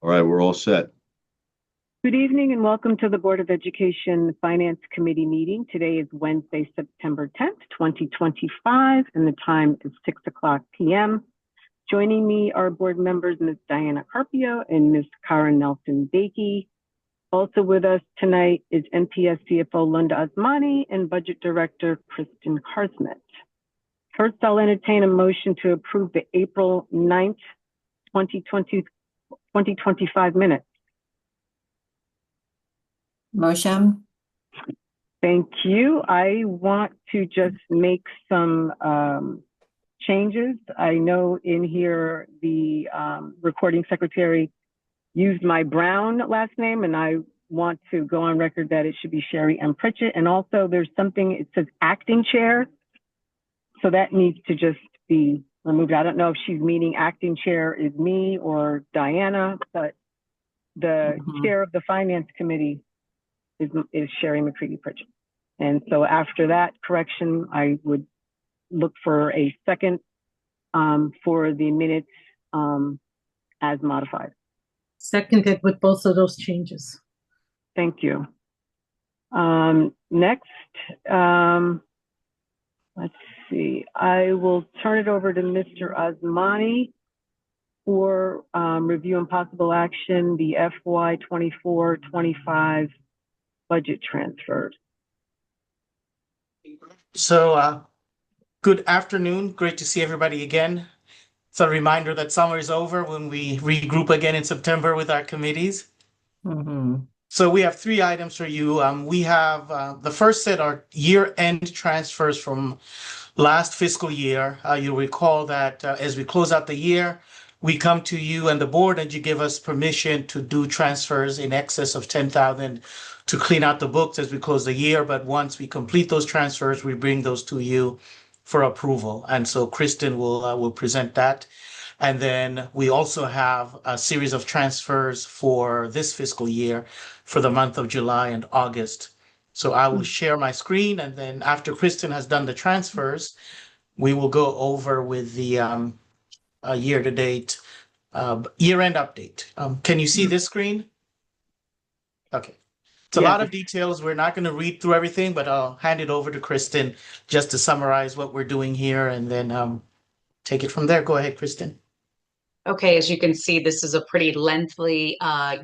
All right, we're all set. Good evening and welcome to the Board of Education Finance Committee meeting. Today is Wednesday, September 10th, 2025, and the time is 6:00 p.m. Joining me are board members Ms. Diana Carpio and Ms. Karen Nelson-Bakey. Also with us tonight is NPS CFO Linda Asmani and Budget Director Kristen Carsmith. First, I'll entertain a motion to approve the April 9th, 2025 minutes. Motion. Thank you. I want to just make some changes. I know in here the recording secretary used my Brown last name, and I want to go on record that it should be Sherry M. Pritchett. And also there's something, it says acting chair. So that needs to just be removed. I don't know if she's meaning acting chair is me or Diana, but the chair of the finance committee is Sherry McCready Pritchett. And so after that correction, I would look for a second for the minutes as modified. Seconded with both of those changes. Thank you. Next, let's see. I will turn it over to Mr. Asmani for review and possible action, the FY 24-25 budget transfers. So good afternoon. Great to see everybody again. It's a reminder that summer is over when we regroup again in September with our committees. So we have three items for you. We have the first set are year-end transfers from last fiscal year. You'll recall that as we close out the year, we come to you and the board and you give us permission to do transfers in excess of $10,000 to clean out the books as we close the year. But once we complete those transfers, we bring those to you for approval. And so Kristen will present that. And then we also have a series of transfers for this fiscal year for the month of July and August. So I will share my screen, and then after Kristen has done the transfers, we will go over with the year-to-date year-end update. Can you see this screen? Okay. It's a lot of details. We're not going to read through everything, but I'll hand it over to Kristen just to summarize what we're doing here and then take it from there. Go ahead, Kristen. Okay, as you can see, this is a pretty lengthy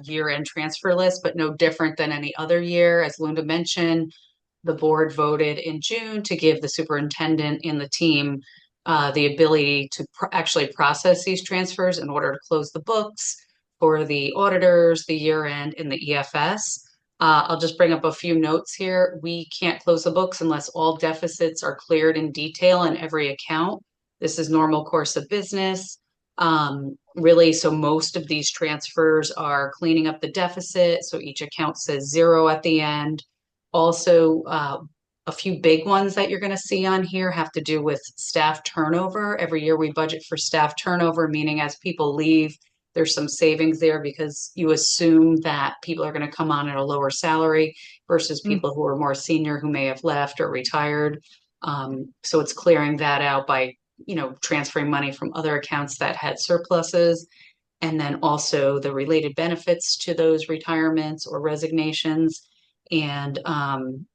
year-end transfer list, but no different than any other year. As Linda mentioned, the board voted in June to give the superintendent and the team the ability to actually process these transfers in order to close the books for the auditors, the year-end, and the EFS. I'll just bring up a few notes here. We can't close the books unless all deficits are cleared in detail in every account. This is normal course of business. Really, so most of these transfers are cleaning up the deficit. So each account says 0 at the end. Also, a few big ones that you're going to see on here have to do with staff turnover. Every year we budget for staff turnover, meaning as people leave, there's some savings there because you assume that people are going to come on at a lower salary versus people who are more senior who may have left or retired. So it's clearing that out by, transferring money from other accounts that had surpluses. And then also the related benefits to those retirements or resignations and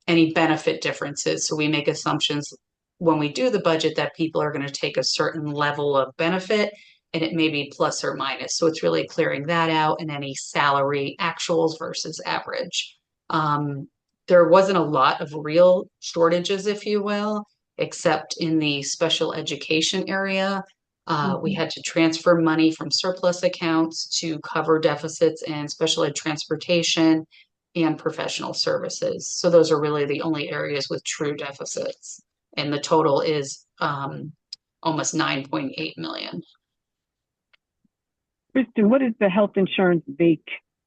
any benefit differences. So we make assumptions when we do the budget that people are going to take a certain level of benefit and it may be plus or minus. So it's really clearing that out and any salary actuals versus average. There wasn't a lot of real shortages, if you will, except in the special education area. We had to transfer money from surplus accounts to cover deficits in special ed transportation and professional services. So those are really the only areas with true deficits. And the total is almost $9.8 million. Kristen, what is the health insurance does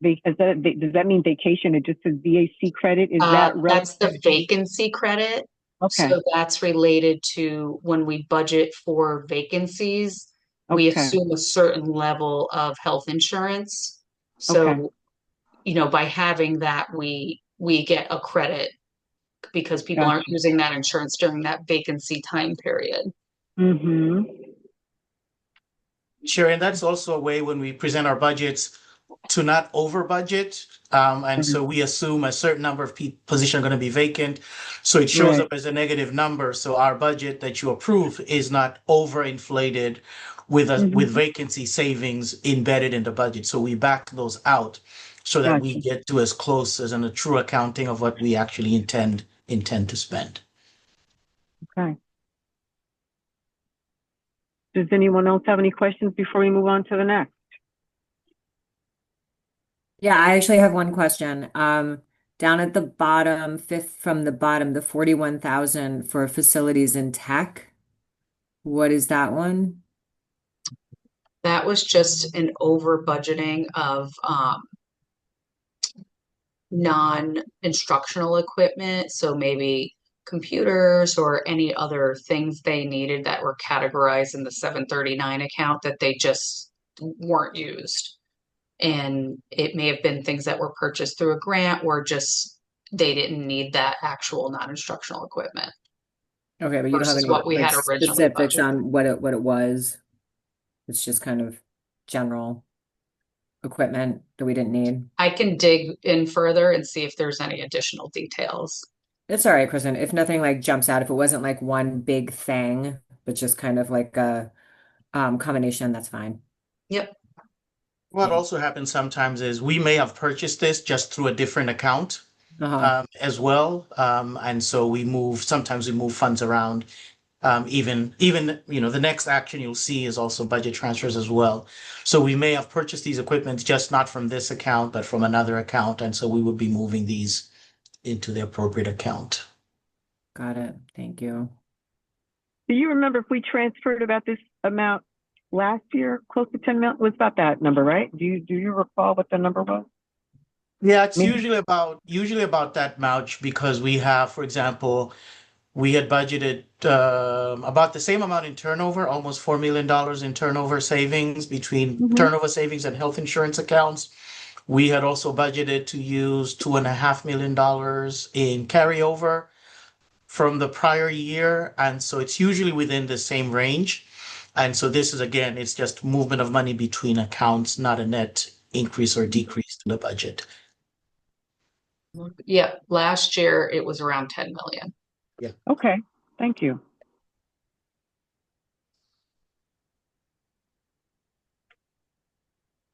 that mean vacation? It just says VAC credit? Is that that's the vacancy credit. Okay. So that's related to when we budget for vacancies, we assume a certain level of health insurance. So, by having that, we get a credit because people aren't using that insurance during that vacancy time period. Sure, and that's also a way when we present our budgets, to not over budget. And so we assume a certain number of positions are going to be vacant. So it shows Right. up as a negative number. So our budget that you approve is not overinflated with vacancy savings embedded in the budget. So we back those out so that we Gotcha. get to as close as a true accounting of what we actually intend to spend. Okay. Does anyone else have any questions before we move on to the next? Yeah, I actually have one question. Down at the bottom, fifth from the bottom, the 41,000 for facilities and tech. What is that one? That was just an over budgeting of non-instructional equipment. So maybe computers or any other things they needed that were categorized in the 739 account that they just weren't used. And it may have been things that were purchased through a grant or just they didn't need that actual non-instructional equipment Okay, but you don't have versus any what we like had originally specifics budgeted. on what it was. It's just kind of general equipment that we didn't need. I can dig in further and see if there's any additional details. It's all right, Kristen. If nothing like jumps out, if it wasn't like one big thing, but just kind of like a combination, that's fine. Yep. What also happens sometimes is we may have purchased this just through a different account as well. And so sometimes we move funds around. Even the next action you'll see is also budget transfers as well. So we may have purchased these equipment just not from this account, but from another account. And so we would be moving these into the appropriate account. Got it. Thank you. Do you remember if we transferred about this amount last year, close to 10 million? Was about that number, right? Do you recall what the number was? Yeah, it's Maybe. usually about that much because we have, for example, we had budgeted about the same amount in turnover, almost $4 million in turnover savings between turnover savings and health insurance accounts. We had also budgeted to use $2.5 million in carryover from the prior year. And so it's usually within the same range. And so this is, again, it's just movement of money between accounts, not a net increase or decrease to the budget. Yeah, last year it was around 10 million. Yeah. Okay, thank you.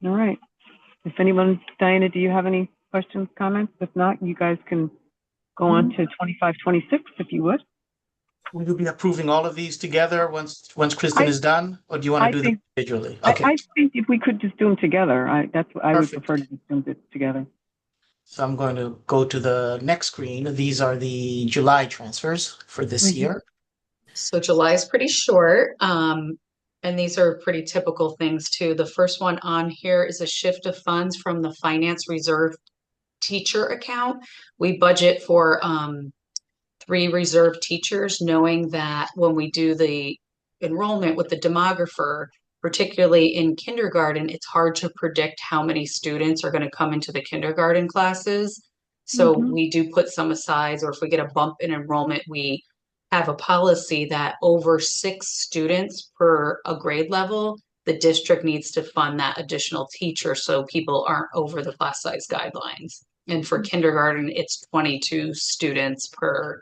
All right. If anyone, Diana, do you have any questions, comments? If not, you guys can go on to 2526 if you would. Will you be approving all of these together once Kristen is done, or do you want to do them individually? Okay. I think if we could just do them together, I would Perfect. prefer to just do them together. So I'm going to go to the next screen. These are the July transfers for this year. So July is pretty short. And these are pretty typical things too. The first one on here is a shift of funds from the finance reserve teacher account. We budget for 3 reserve teachers, knowing that when we do the enrollment with the demographer, particularly in kindergarten, it's hard to predict how many students are going to come into the kindergarten classes. So we do put some aside, or if we get a bump in enrollment, we have a policy that over 6 students per a grade level, the district needs to fund that additional teacher so people aren't over the class size guidelines. And for kindergarten, it's 22 students per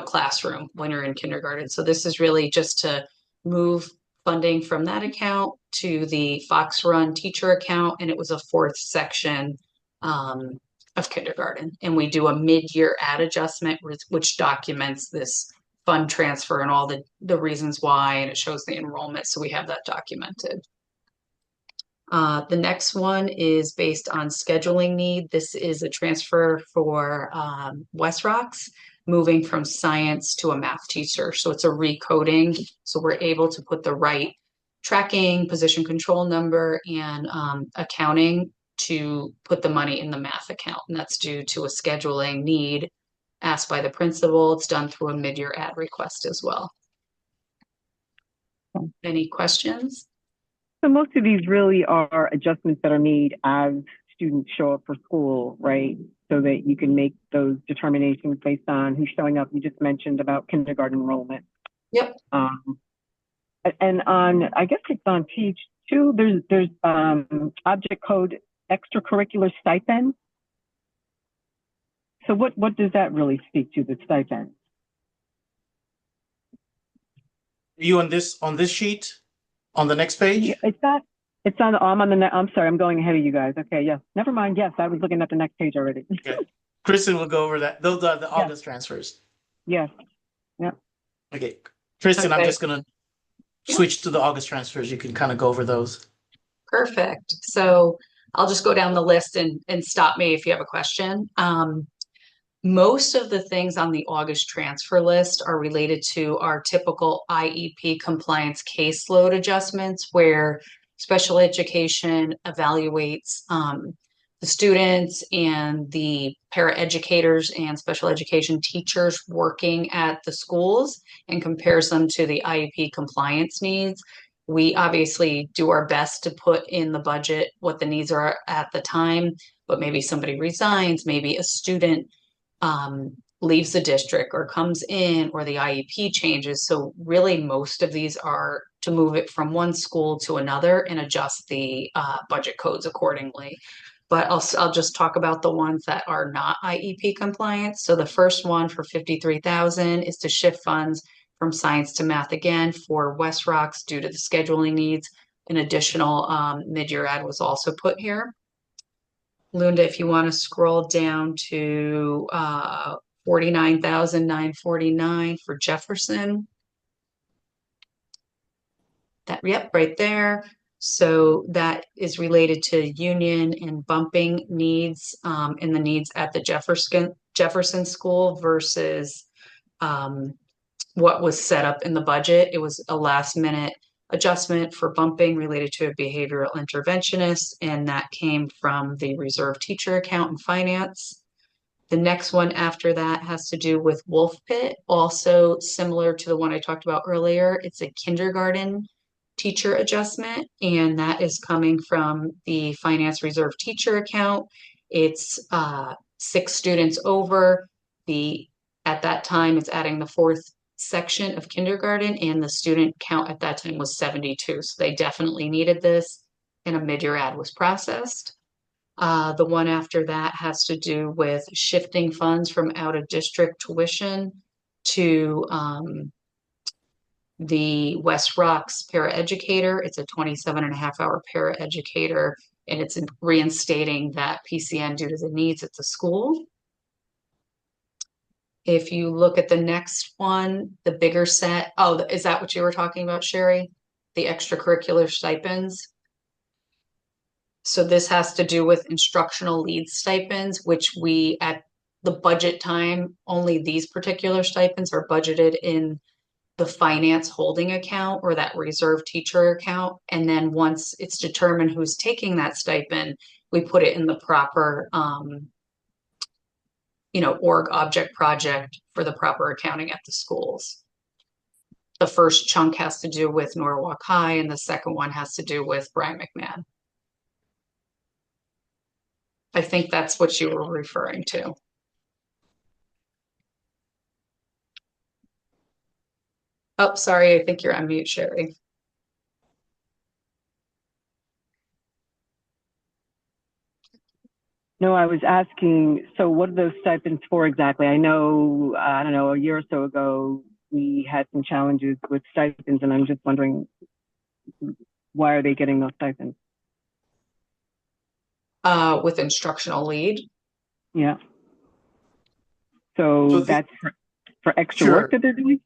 classroom when you're in kindergarten. So this is really just to move funding from that account to the Fox Run teacher account. And it was a 4th section of kindergarten. And we do a mid-year add adjustment, which documents this fund transfer and all the reasons why, and it shows the enrollment. So we have that documented. The next one is based on scheduling need. This is a transfer for West Rocks, moving from science to a math teacher. So it's a recoding. So we're able to put the right tracking, position control number, and accounting to put the money in the math account. And that's due to a scheduling need asked by the principal. It's done through a mid-year ad request as well. Any questions? So most of these really are adjustments that are made as students show up for school, right? So that you can make those determinations based on who's showing up. You just mentioned about kindergarten enrollment. Yep. And on, I guess it's on page 2, there's object code extracurricular stipend. So what does that really speak to, the stipend? You on this sheet on the next page? It's on, I'm on I'm sorry, I'm going ahead of you guys. Okay, yes. Never mind. Yes, I was looking at the next page already. Okay. Kristen will go over that. Those are the August transfers. Yes. Yep. Okay. Kristen, I'm Okay. just gonna switch to the August transfers. You can kind of go over those. Perfect. So I'll just go down the list and stop me if you have a question. Most of the things on the August transfer list are related to our typical IEP compliance caseload adjustments, where special education evaluates the students and the paraeducators and special education teachers working at the schools and compares them to the IEP compliance needs. We obviously do our best to put in the budget what the needs are at the time, but maybe somebody resigns, maybe a student leaves the district or comes in, or the IEP changes. So really most of these are to move it from one school to another and adjust the budget codes accordingly. But I'll just talk about the ones that are not IEP compliant. So the first one for 53,000 is to shift funds from science to math again for West Rocks due to the scheduling needs. An additional mid-year ad was also put here. Linda, if you want to scroll down to 49,949 for Jefferson. Yep, right there. So that is related to union and bumping needs and the needs at the Jefferson School versus what was set up in the budget. It was a last minute adjustment for bumping related to a behavioral interventionist, and that came from the reserve teacher account in finance. The next one after that has to do with Wolf Pit, also similar to the one I talked about earlier. It's a kindergarten teacher adjustment, and that is coming from the finance reserve teacher account. It's 6 students over. At that time, it's adding the 4th section of kindergarten, and the student count at that time was 72. So they definitely needed this, and a mid-year ad was processed. The one after that has to do with shifting funds from out-of-district tuition to the West Rocks paraeducator. It's a 27.5-hour paraeducator, and it's reinstating that PCN due to the needs at the school. If you look at the next one, the bigger set, oh, is that what you were talking about, Sherry? The extracurricular stipends? So this has to do with instructional lead stipends, which we, at the budget time, only these particular stipends are budgeted in the finance holding account or that reserve teacher account. And then once it's determined who's taking that stipend, we put it in the proper, org object project for the proper accounting at the schools. The first chunk has to do with Norwalk High, and the second one has to do with Brian McMahon. I think that's what you were referring to. Oh, sorry, I think you're on mute, Sherry. No, I was asking, so what are those stipends for exactly? I know, I don't know, a year or so ago, we had some challenges with stipends, and I'm just wondering, why are they getting those stipends? With instructional lead. Yeah. So that's for extra work that they're doing?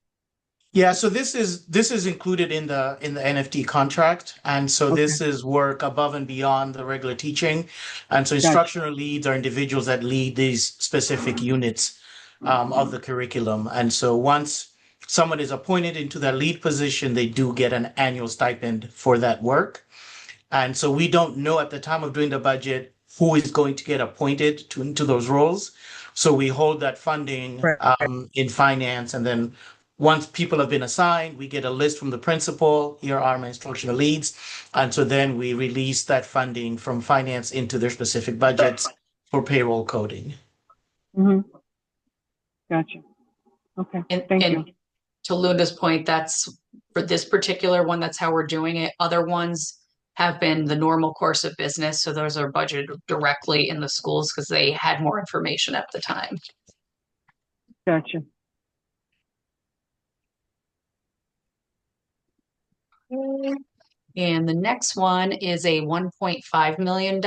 Yeah, so this is included in the NFT contract, and so this is work above and beyond the regular teaching, and so instructional leads are individuals that lead these specific units of the curriculum, and so once someone is appointed into that lead position, they do get an annual stipend for that work, and so we don't know at the time of doing the budget who is going to get appointed into those roles, so we hold that funding in finance, and then once people have been assigned, we get a list from the principal, here are my instructional leads. And so then we release that funding from finance into their specific budgets for payroll coding. Mm-hmm. Gotcha. Okay, thank you. To Lunda's point, that's for this particular one, that's how we're doing it. Other ones, have been the normal course of business. So those are budgeted directly in the schools because they had more information at the time. Gotcha. And the next one is a $1.5 million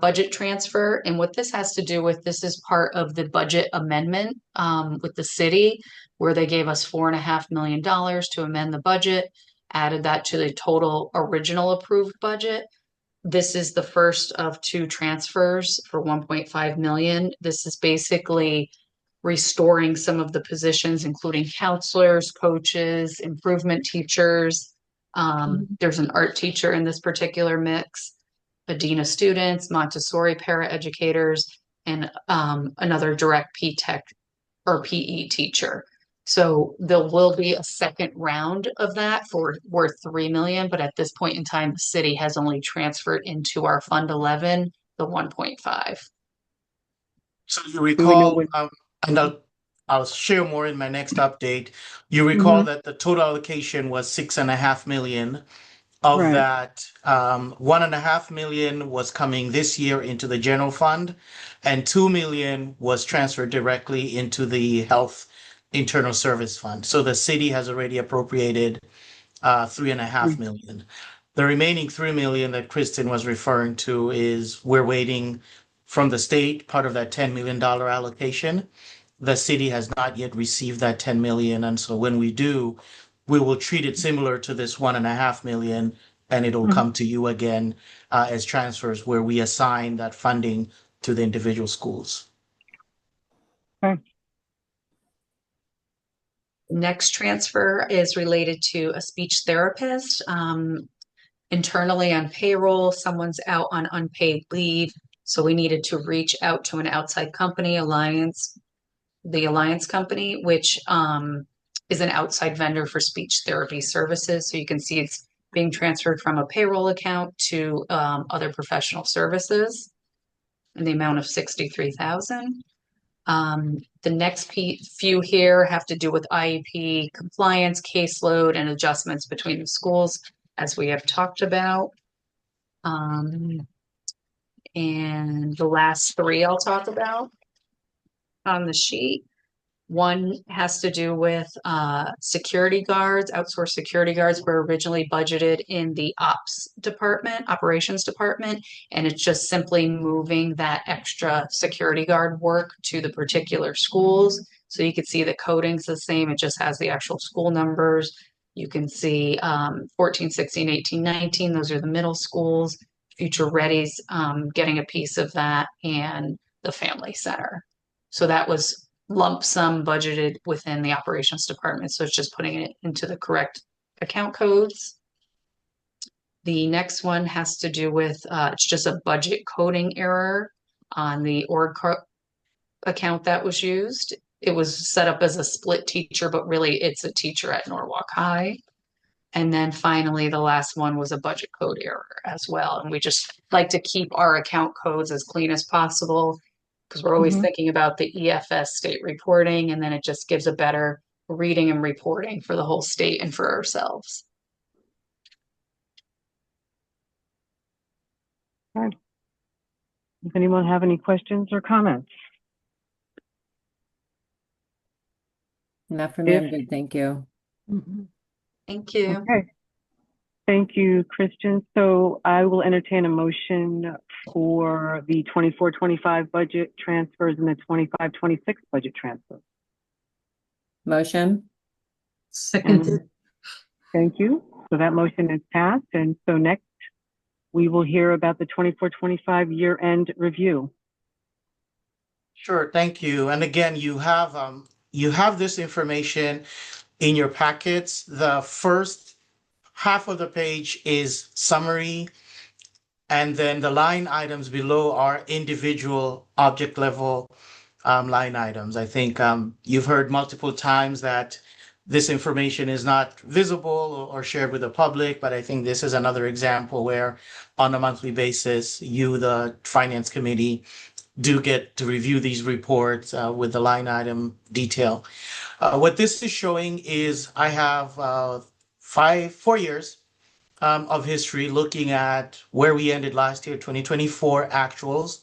budget transfer. And what this has to do with, this is part of the budget amendment with the city, where they gave us $4.5 million to amend the budget, added that to the total original approved budget. This is the first of two transfers for 1.5 million. This is basically restoring some of the positions, including counselors, coaches, improvement teachers. There's an art teacher in this particular mix, a dean of students, Montessori paraeducators, and another direct P-Tech or PE teacher. So there will be a second round of that for worth 3 million, but at this point in time, the city has only transferred into our Fund 11 the 1.5. So you Do we know recall, what? and I'll share more in my next update. You recall that the total allocation was 6.5 million. Of Right. that, 1.5 million was coming this year into the general fund, and 2 million was transferred directly into the health internal service fund. So the city has already appropriated 3.5 million. The remaining 3 million that Kristen was referring to is we're waiting from the state, part of that $10 million allocation. The city has not yet received that 10 million. And so when we do, we will treat it similar to this 1.5 million, and it'll come to you again as transfers where we assign that funding to the individual schools. Okay. Next transfer is related to a speech therapist. Internally on payroll, someone's out on unpaid leave. So we needed to reach out to an outside company, the Alliance Company, which is an outside vendor for speech therapy services. So you can see it's being transferred from a payroll account to other professional services in the amount of 63,000. The next few here have to do with IEP compliance, caseload, and adjustments between the schools, as we have talked about. And the last three I'll talk about on the sheet. One has to do with security guards, outsourced security guards were originally budgeted in the operations department, and it's just simply moving that extra security guard work to the particular schools. So you can see the coding's the same, it just has the actual school numbers. You can see 14, 16, 18, 19, those are the middle schools. Future Ready's getting a piece of that, and the family center. So that was lump sum budgeted within the operations department. So it's just putting it into the correct account codes. The next one has to do with, it's just a budget coding error on the org account that was used. It was set up as a split teacher, but really it's a teacher at Norwalk High. And then finally, the last one was a budget code error as well. And we just like to keep our account codes as clean as possible, because we're always thinking about the EFS state reporting, and then it just gives a better reading and reporting for the whole state and for ourselves. Okay. Does anyone have any questions or comments? Not for me, I'm good, thank you. Thank you. Okay. Thank you, Christian. So I will entertain a motion for the 24-25 budget transfers and the 25-26 budget transfers. Motion? Seconded. Thank you. So that motion is passed. And so next, we will hear about the 24-25 year-end review. Sure, thank you. And again, you have this information in your packets. The first half of the page is summary, and then the line items below are individual object level line items. I think you've heard multiple times that this information is not visible or shared with the public, but I think this is another example where on a monthly basis, you, the finance committee, do get to review these reports with the line item detail. What this is showing is I have 4 years of history, looking at where we ended last year, 2024 actuals.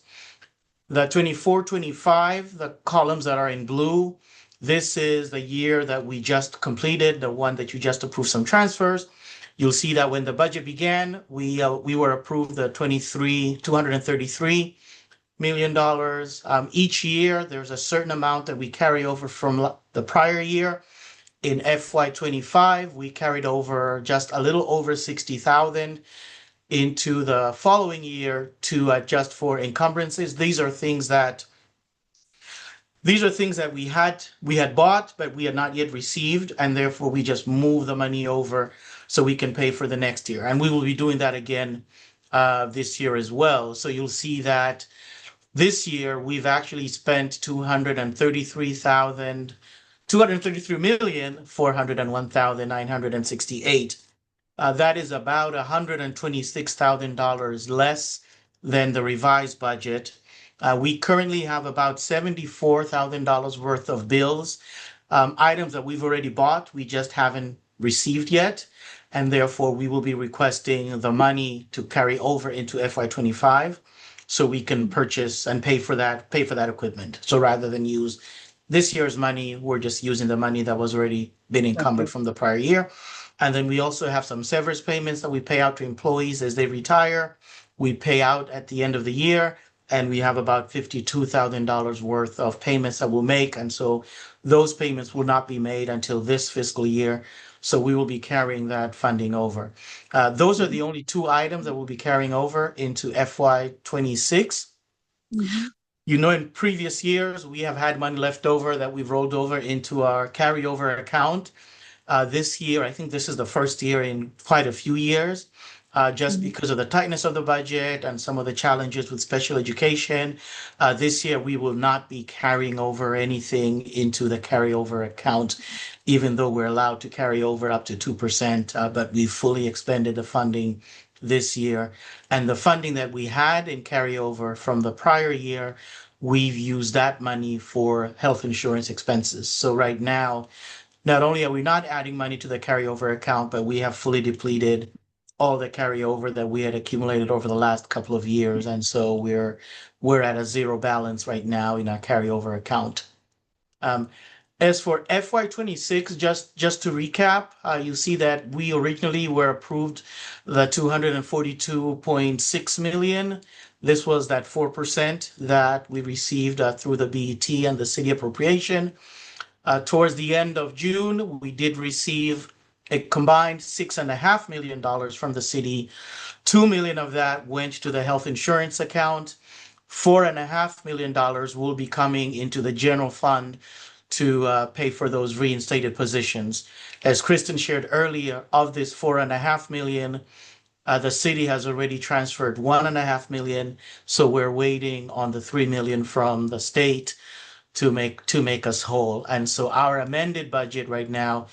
The 24-25, the columns that are in blue, this is the year that we just completed, the one that you just approved some transfers. You'll see that when the budget began, we were approved the $233 million. Each year, there's a certain amount that we carry over from the prior year. In FY25, we carried over just a little over 60,000 into the following year to adjust for encumbrances. These are things that we had bought, but we had not yet received, and therefore we just move the money over so we can pay for the next year. And we will be doing that again this year as well. So you'll see that this year we've actually spent 233,401,968. That is about $126,000 less than the revised budget. We currently have about $74,000 worth of bills, items that we've already bought, we just haven't received yet, and therefore we will be requesting the money to carry over into FY25 so we can purchase and pay for that equipment. So rather than use this year's money, we're just using the money that was already been encumbered from the prior year. And then we also have some severance payments that we pay out to employees as they retire. We pay out at the end of the year, and we have about $52,000 worth of payments that we'll make. And so those payments will not be made until this fiscal year. So we will be carrying that funding over. Those are the only two items that we'll be carrying over into FY26. You know, in previous years, we have had money left over that we've rolled over into our carryover account. This year, I think this is the first year in quite a few years, just because of the tightness of the budget and some of the challenges with special education. This year, we will not be carrying over anything into the carryover account, even though we're allowed to carry over up to 2%, but we fully expended the funding this year. And the funding that we had in carryover from the prior year, we've used that money for health insurance expenses. So right now, not only are we not adding money to the carryover account, but we have fully depleted all the carryover that we had accumulated over the last couple of years. And so we're at a zero balance right now in our carryover account. As for FY26, just to recap, you see that we originally were approved the 242.6 million. This was that 4% that we received through the BET and the city appropriation. Towards the end of June, we did receive a combined $6.5 million from the city. 2 million of that went to the health insurance account. $4.5 million will be coming into the general fund to pay for those reinstated positions. As Kristen shared earlier, of this $4.5 million, the city has already transferred $1.5 million. So we're waiting on the $3 million from the state to make us whole. And so our amended budget right now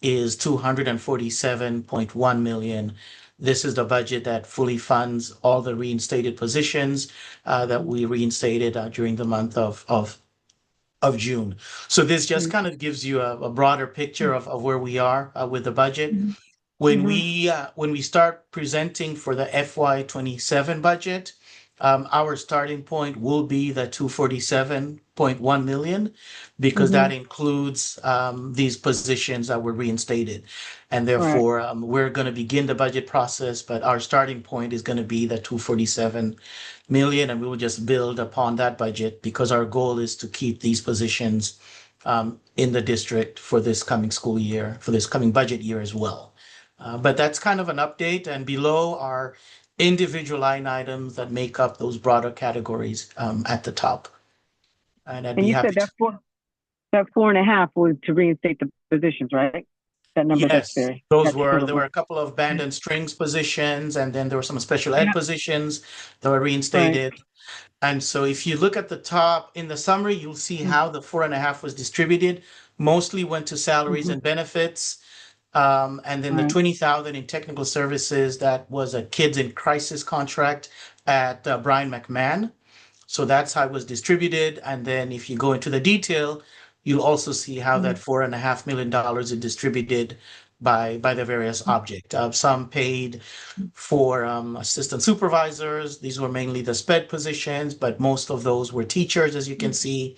is $247.1 million. This is the budget that fully funds all the reinstated positions that we reinstated during the month of June. So this just kind of gives you a broader picture of where we are with the budget. When we start presenting for the FY27 budget, our starting point will be the 247.1 million, because that includes these positions that were reinstated. And therefore, we're going to begin the budget process, but our starting point is going to be the 247 million, and we will just build upon that budget, because our goal is to keep these positions in the district for this coming school year, for this coming budget year as well. But that's kind of an update, and below are individual line items that make up those broader categories at the top. And I'd be happy said that 4.5 was to reinstate the positions, right? That number Yes, there were a couple of band and strings positions, and then there were some special ed positions that were reinstated. And so if you look at the top in the summary, you'll see how the 4.5 was distributed. Mostly went to salaries and benefits. And then the 20,000 in technical services, that was a kids in crisis contract at Brian McMahon. So that's how it was distributed. And then if you go into the detail, you'll also see how that $4.5 million is distributed by the various object. Some paid for assistant supervisors. These were mainly the SPED positions, but most of those were teachers, as you can see,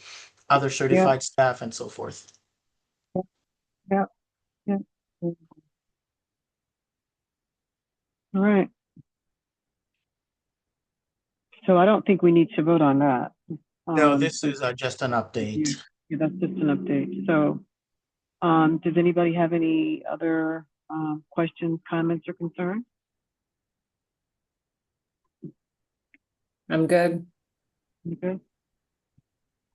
other certified staff, and so forth. Yeah. Yeah. All right. So I don't think we need to vote on that. No, this is just an update. Yeah, that's just an update. So, does anybody have any other questions, comments, or concerns? I'm good. Okay.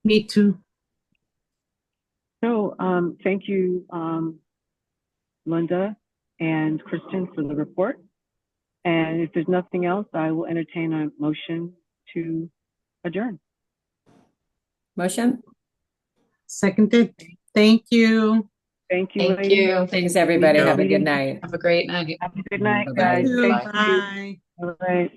Me too. So, thank you, Linda and Kristen, for the report. And if there's nothing else, I will entertain a motion to adjourn. Motion? Seconded. Thank you. Thank you, Thank ladies. you. Thanks, everybody. you. Have a good night. Have a great night. Have a good night, Bye-bye. guys. You too. Thank you. Bye. All right.